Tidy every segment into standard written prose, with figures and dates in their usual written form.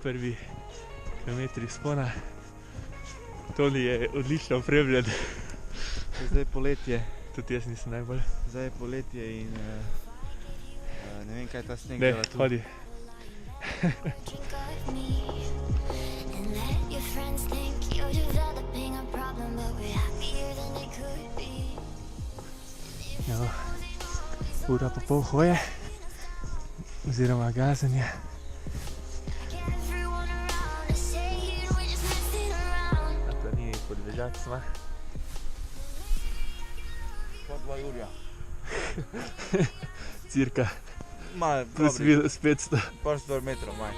prvi kilometri spona. Toni je odlično opremljen. Zdaj je poletje. Tudi jaz nisem najbolj. Zdaj je poletje in ne vem, kaj ta sneg Ne, dela tu. hodi. Evo, ura pa pol hoje, oziroma gazenje. Na planini Podvežak sva. Po 2 urja. Cirka, Malo, plus minus 500. par 100 metrov manj.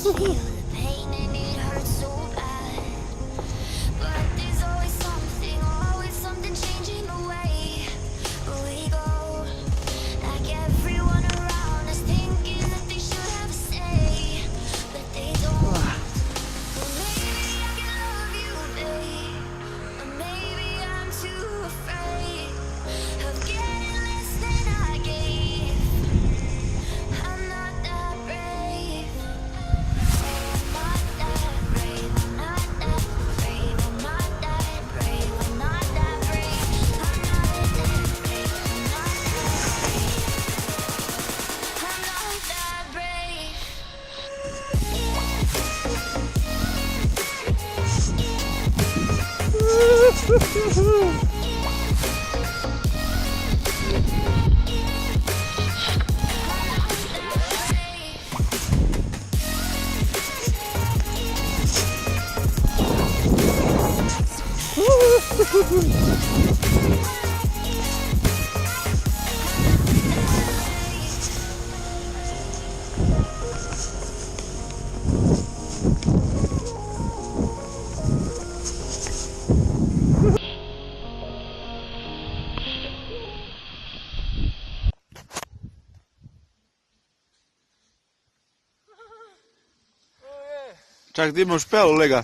Feel the pain and it hurts so bad, but there's always something changing the way we go. Like everyone around us thinking that they should have a say, but they don't. Well, maybe I can love you, babe, or maybe I'm too afraid of getting less than I gave. I'm not that brave. Čak, ti imaš pel, lega.